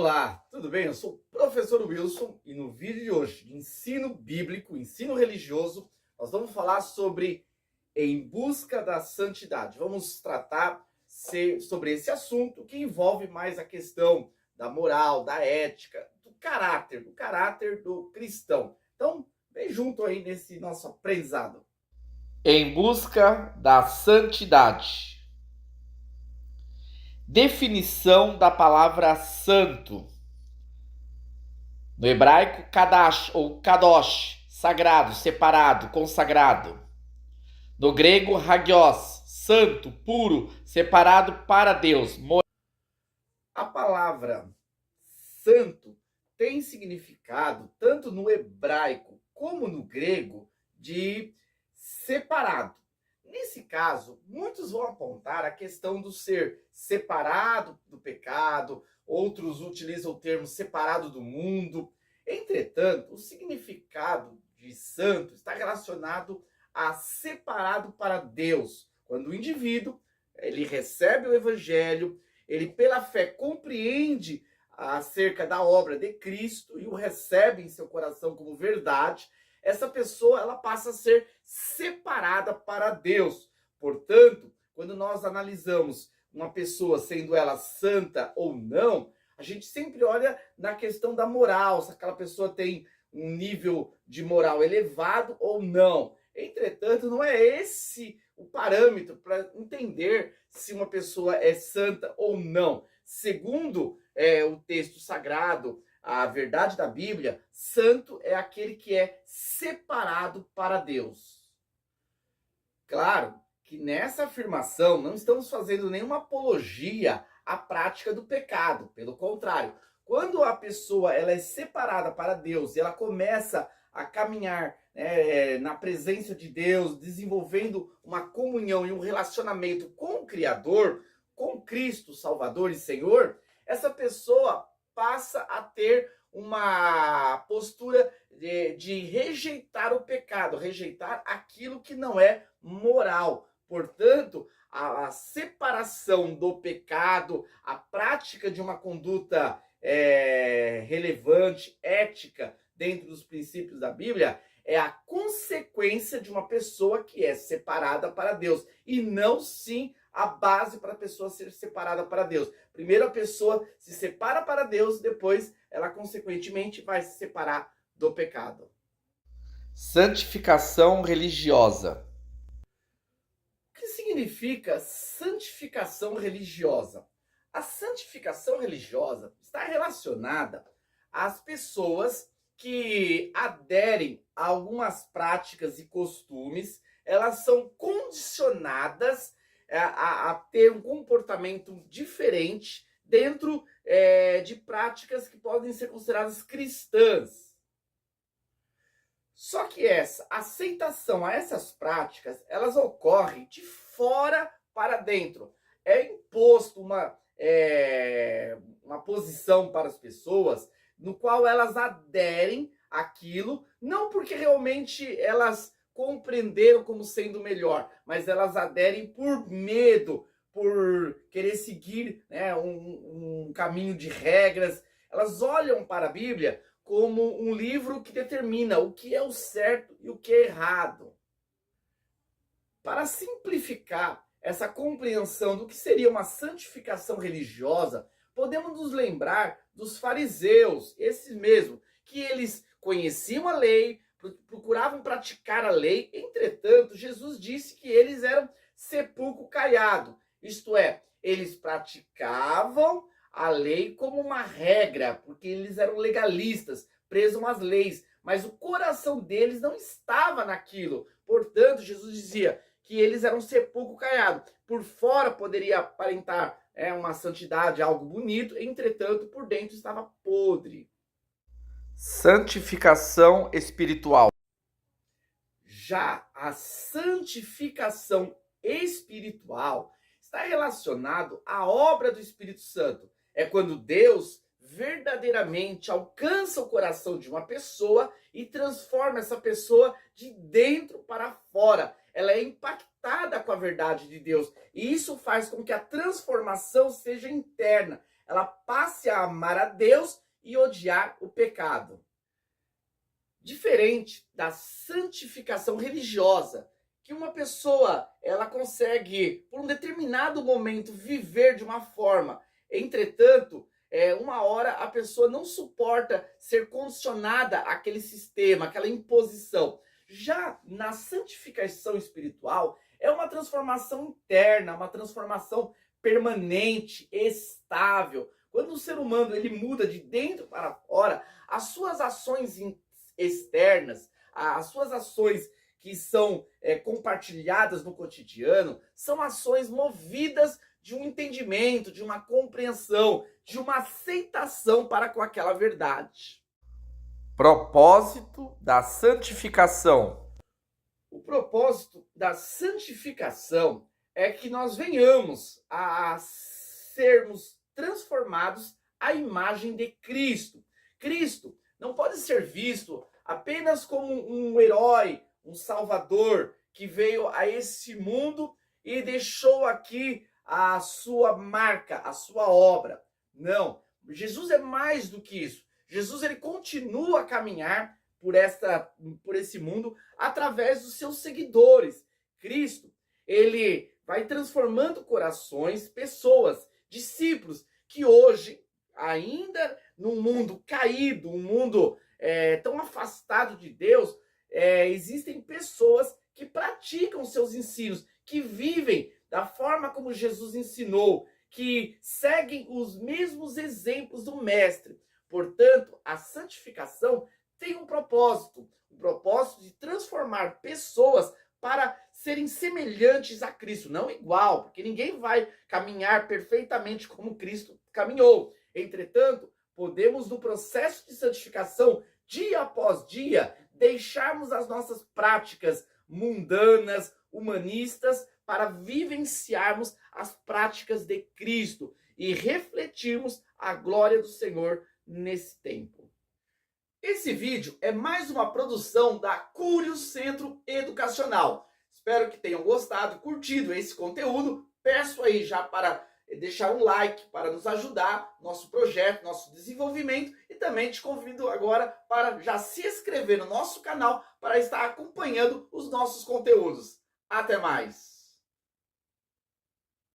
Olá, tudo bem? Eu sou o professor Wilson e no vídeo de hoje, de ensino bíblico, ensino religioso, nós vamos falar sobre Em Busca da Santidade. Vamos tratar sobre esse assunto que envolve mais a questão da moral, da ética, do caráter do cristão. Então, vem junto aí nesse nosso aprendizado. Em Busca da Santidade. Definição da palavra santo. No hebraico, kadash ou kadosh, sagrado, separado, consagrado. No grego, hagios, santo, puro, separado para Deus. A palavra santo tem significado, tanto no hebraico como no grego, de separado. Nesse caso, muitos vão apontar a questão do ser separado do pecado, outros utilizam o termo separado do mundo. Entretanto, o significado de santo está relacionado a separado para Deus. Quando o indivíduo ele recebe o evangelho, ele pela fé compreende acerca da obra de Cristo e o recebe em seu coração como verdade, essa pessoa ela passa a ser separada para Deus. Portanto, quando nós analisamos uma pessoa sendo ela santa ou não, a gente sempre olha na questão da moral, se aquela pessoa tem um nível de moral elevado ou não. Entretanto, não é esse o parâmetro para entender se uma pessoa é santa ou não. Segundo o texto sagrado, a verdade da Bíblia, santo é aquele que é separado para Deus. Claro que nessa afirmação não estamos fazendo nenhuma apologia à prática do pecado. Pelo contrário, quando a pessoa ela é separada para Deus e ela começa a caminhar na presença de Deus, desenvolvendo uma comunhão e um relacionamento com o Criador, com Cristo, Salvador e Senhor, essa pessoa passa a ter uma postura de rejeitar o pecado, rejeitar aquilo que não é moral. Portanto, a separação do pecado, a prática de uma conduta relevante, ética, dentro dos princípios da Bíblia, é a consequência de uma pessoa que é separada para Deus, e não sim a base para a pessoa ser separada para Deus. Primeiro a pessoa se separa para Deus, depois ela consequentemente vai se separar do pecado. Santificação religiosa. O que significa santificação religiosa? A santificação religiosa está relacionada às pessoas que aderem a algumas práticas e costumes, elas são condicionadas a ter um comportamento diferente dentro de práticas que podem ser consideradas cristãs. Só que essa aceitação a essas práticas, elas ocorrem de fora para dentro. É imposto uma posição para as pessoas no qual elas aderem àquilo, não porque realmente elas compreenderam como sendo melhor, mas elas aderem por medo, por querer seguir um caminho de regras. Elas olham para a Bíblia como um livro que determina o que é o certo e o que é errado. Para simplificar essa compreensão do que seria uma santificação religiosa, podemos nos lembrar dos fariseus, esses mesmos, que eles conheciam a lei, procuravam praticar a lei, entretanto, Jesus disse que eles eram sepulcro caiado, isto é, eles praticavam a lei como uma regra, porque eles eram legalistas, presos às leis, mas o coração deles não estava naquilo. Portanto, Jesus dizia que eles eram sepulcro caiado. Por fora poderia aparentar uma santidade, algo bonito, entretanto, por dentro estava podre. Santificação espiritual. Já a santificação espiritual está relacionado à obra do Espírito Santo. É quando Deus verdadeiramente alcança o coração de uma pessoa e transforma essa pessoa de dentro para fora. Ela é impactada com a verdade de Deus. E isso faz com que a transformação seja interna. ela passe a amar a Deus e odiar o pecado. Diferente da santificação religiosa, que uma pessoa ela consegue, por um determinado momento, viver de uma forma. Entretanto, uma hora a pessoa não suporta ser condicionada àquele sistema, àquela imposição. Já na santificação espiritual, é uma transformação interna, uma transformação permanente, estável. Quando o ser humano ele muda de dentro para fora, as suas ações externas, as suas ações que são compartilhadas no cotidiano, são ações movidas de um entendimento, de uma compreensão, de uma aceitação para com aquela verdade. Propósito da santificação. O propósito da santificação é que nós venhamos a sermos transformados à imagem de Cristo. Cristo não pode ser visto apenas como um herói, um salvador que veio a esse mundo e deixou aqui a sua marca, a sua obra. Não, Jesus é mais do que isso. Jesus ele continua a caminhar por esse mundo através dos seus seguidores. Cristo, ele vai transformando corações, pessoas, discípulos que hoje, ainda num mundo caído, um mundo tão afastado de Deus, existem pessoas que praticam seus ensinos, que vivem da forma como Jesus ensinou, que seguem os mesmos exemplos do Mestre. Portanto, a santificação tem um propósito de transformar pessoas para serem semelhantes a Cristo, não igual, porque ninguém vai caminhar perfeitamente como Cristo caminhou. Entretanto, podemos no processo de santificação, dia após dia, deixarmos as nossas práticas mundanas, humanistas, para vivenciarmos as práticas de Cristo e refletirmos a glória do Senhor nesse tempo. Esse vídeo é mais uma produção da Cúrio Centro Educacional. Espero que tenham gostado, curtido esse conteúdo. Peço aí já para deixar um like para nos ajudar, nosso projeto, nosso desenvolvimento, e também te convido agora para já se inscrever no nosso canal para estar acompanhando os nossos conteúdos. Até mais!